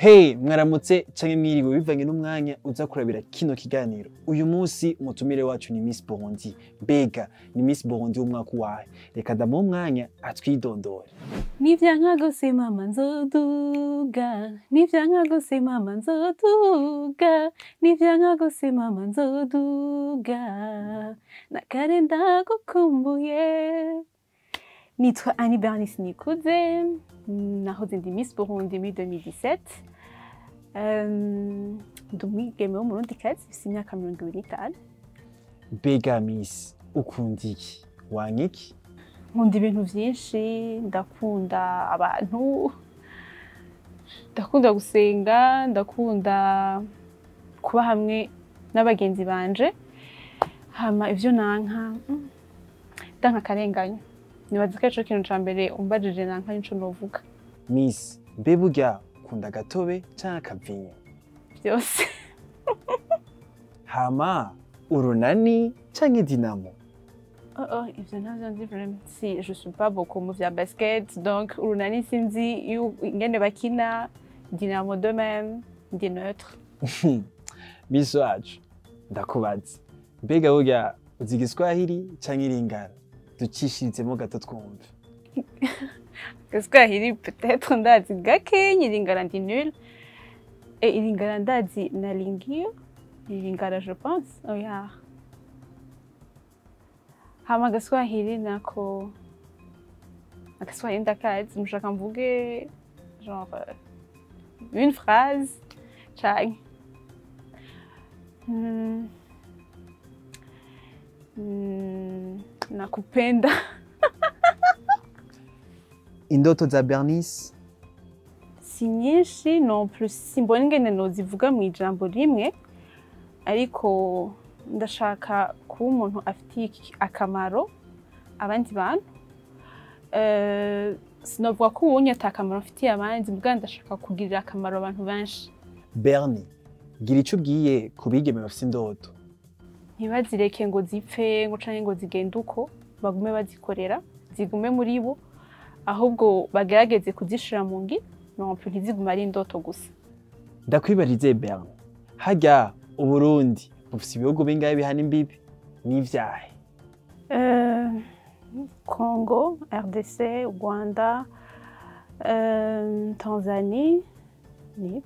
Hey, mwaramutse canke mwiriwe bivanye n'umwanya uza kurabira kino kiganiro. Uyu munsi umutumire wacu ni Miss Burundi. Mbega ni Miss Burundi w'umwaka uwahe? Reka ndamuha umwanya atwidondore. Nivyanka gose mama nzoduga, nivyanka gose mama nzoduga, nivyanka gose mama nzoduga, nakare ndagukumbuye. Nitwa Annie Bernice Nikuze, nahoze ndi Miss Burundi muri 2017. Ndi umwigeme w'umurundikazi ufise imyaka 25. Mbega Miss, ukunda iki? Wanka iki? Nkunda ibintu vyinshi, ndakunda abantu, ndakunda gusenga, ndakunda kuba hamwe n'abagenzi banje, hama ivyo nanka ndanka akarenganya. Nibaza ko ico kintu ca mbere umbajije nanka nico novuga. Miss, mbe burya ukunda agatobe canke akavinyo? Vyose. Hama urunani canke dinamo? Ivyo ntavyo nzi vraiment. Si, je suis pas beaucoup mu vya basket, donc urunani sinzi ingene bakina, dinamo de même, ndi neutre. Miss wacu, ndakubaza. Mbega burya uzi igiswahili canke iringara? Ducishirizemo gato twumve. Igiswahili peut-être ndazi gakenya, iringara ndi nul. Et iringara ndazi nalingiyo, iringara je pense. Oh yeah. Hama agaswahili nako agaswahili ndakazi mushaka mvuge genre une phrase canke nakupenda. Indoto za Bernice? Si nyinshi non plus, simbona ingene nozivuga mu ijambo rimwe, ariko ndashaka kuba umuntu afitiye akamaro abandi bantu. Sinovuga ko ubunye ata akamaro afitiye abandi, mbwa ndashaka kugirira akamaro abantu benshi. Bernie, gira ico ubwiye ku bigeme bafise indoto. Ntibazireke ngo zipfe ngo canke ngo zigende uko, bagume bazikorera, zigume muri bo, ahubwo bagerageze kuzishira mu ngiro, non plus ntizigume ari indoto gusa. Ndakwibarize Bernie, harya Uburundi bufise ibihugu bingahe bihana imbibi? N'ivyahe? Congo, RDC, Rwanda, Tanzanie, nivyo.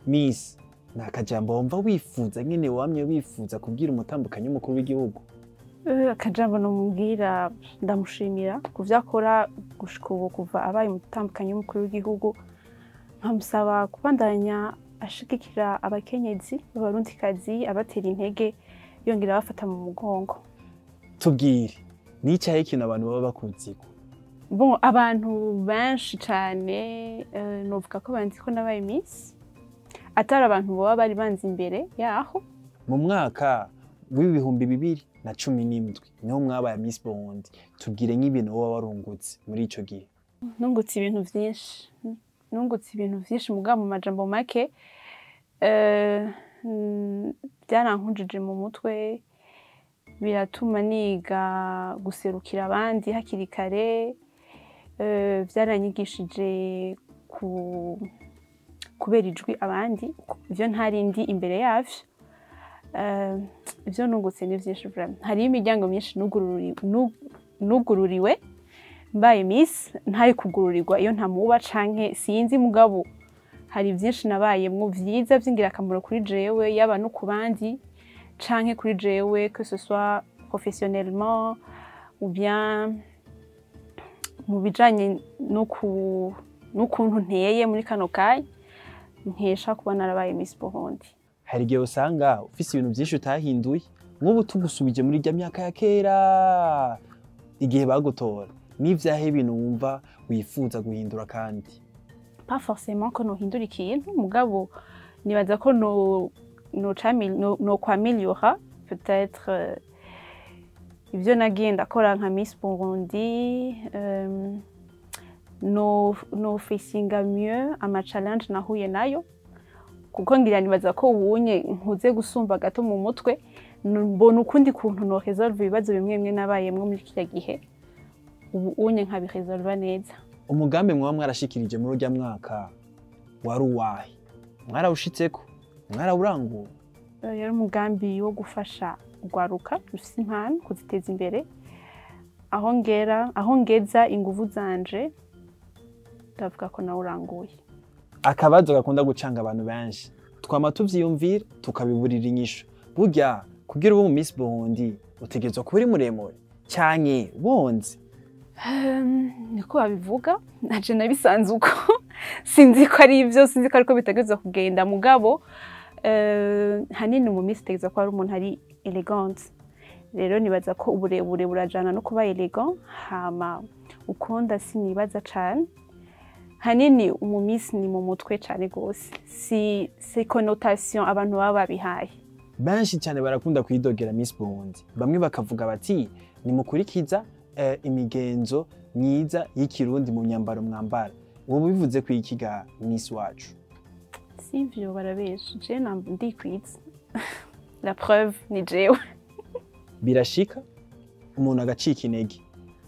Miss, ni akajambo wumva wifuza nyene wamye wifuza kubwira umutambukanyi w'umukuru w'igihugu? Akajambo nomubwira, ndamushimira kuvyo akora gushika ubu kuva abaye umutambukanyi w'umukuru w'igihugu, nkamusaba kubandanya ashigikira abakenyezi b'abarundikazi, abatera intege, yongera abafata mu mugongo. Tubwire, ni icahe ikintu abantu baba bakuziko? Bon, abantu benshi cane, novuga ko banzi ko nabaye Miss, atari abantu baba bari banzi imbere yaho. Mu mwaka w'ibihumbi 2017 niho mwabaye Miss Burundi. Tubwire nk'ibintu wowe warungutse muri ico gihe. Nungutse ibintu vyinshi, muga mu majambo make, byarankujije mu mutwe, biratuma niga guserukira abandi hakiri kare, byaranyigishije kubera ijwi abandi, ivyo ntarindi imbere yavyo. Ivyo nungutse ni vyinshi vraiment. Hariyo imiryango myinshi nugururiwe mbaye Miss, ntari kugururirwa iyo ntamuba canke sinzi, mugabo hari vyinshi nabayemwo vyiza vy'ingirakamaro kuri jewe, yaba no ku bandi canke kuri jewe, que ce soit professionnellement ou bien mu bijanye n'ukuntu nteye muri kano kanya, nkesha kuba narabaye Miss Burundi. Hari igihe usanga ufise ibintu vyinshi utahinduye, nk'ubu tugusubije muri rya myaka ya kera igihe bagutora, n'ivyahe ibintu wumva wifuza guhindura kandi? Pas forcément ko nohindura ikintu, mugabo nibaza ko nokwameliora peut-être ivyo nagiye ndakora nka Miss Burundi, nofacinga mieux ama challenge nahuye nayo, kuko ngira nibaza ko ubunye nkuze gusumba gato mu mutwe, mbona ukundi kuntu no resolve ibibazo bimwe bimwe nabayemwo muri kiriya gihe, ubu unye nkabiresolva neza. Umugambi mwaba mwarashikirije muri urya mwaka wari uwahe? mwarawushitseko mwarawuranguye? Yari umugambi wo gufasha urwaruka rufise impano kuziteza imbere, aho ngeza inguvu zanje ndavuga ko nawuranguye. Akabazo gakunda gucanga abantu benshi, twama tuvyiyumvira tukabiburira inyishu. Burya kugira ube mu Miss Burundi utegerezwa kuba uri muremure canke bonze? Niko babivuga, naje nabisanze uko. Sinzi ko ari ivyo, sinzi ko ariko bitegerezwa kugenda, mugabo hanini mu Miss utegerezwa kuba ari umuntu ari elegant. Rero nibaza ko uburebure burajana no kuba elegant, hama ukonda sinibaza cane. Hanini umu Miss ni mu mutwe cane gose, si connotation abantu baba babihaye. Benshi cyane barakunda kwidogera Miss Burundi, bamwe bakavuga bati ni mukurikiza imigenzo myiza y'ikirundi mu myambaro mwambara. Wowe bivuze ku ikiga Miss wacu? Sivyo, barabesha, je ndikwiza. La preuve ni jewe. Birashika umuntu agacika intege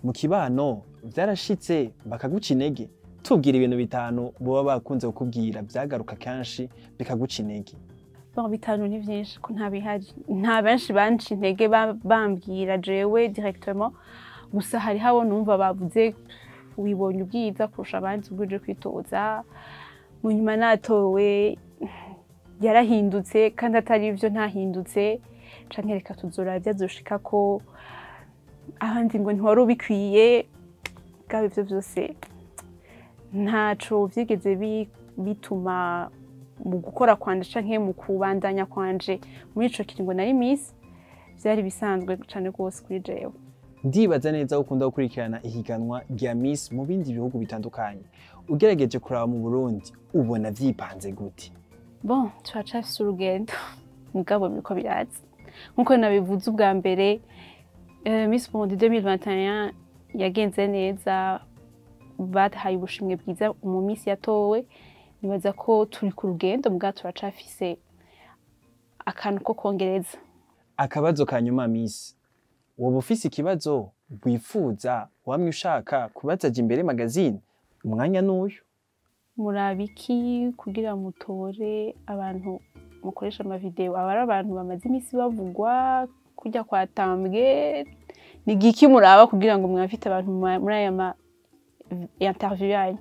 mu kibano, vyarashitse bakaguca intege? Tubwira ibintu bitanu boba bakunze kukubwira byagaruka kanshi bikaguca intege. Bitanu ni vyinshi ko ntabihari, nta benshi banci intege bambwira jewe directement, gusa hari habo numva bavuze wibonye ubwiza kurusha abandi ubwije kwitoza, mu nyuma natowe yarahindutse kandi atari ivyo ntahindutse, canke reka tuzora vyazoshika ko ahandi ngo ntiwari ubikwiye. Gabe ivyo vyose ntaco vyigeze bituma mu gukora kwanje canke mu kubandanya kwanje muri ico kiringo nari Miss, vyari bisanzwe cane gose kuri jewe. Ndibaza neza ukunda gukurikirana ihiganwa rya Miss mu bindi bihugu bitandukanye. Ugerageje kuraba mu Burundi ubona vyipanze gute? Turacafise urugendo, mugabo biriko biraza. Nkuko nabivuze ubwa mbere, Miss Burundi 2021 yagenze neza, bahaye ubushimwe bwiza umu Miss yatowe. Nibaza ko turi ku rugendo, mugabo turacafise akantu ko kongereza. Akabazo kanyuma Miss, woba ufise ikibazo wifuza wamwe ushaka kubaza Jimbere Magazine? Umwanya n'uyu. Murabiki kugira mutore abantu mukoresha amavideo, abari abantu bamaze imisi bavugwa kujya kwatambwe? Ni giki muraba kugira ngo mwafite abantu muri aya interview yanyu?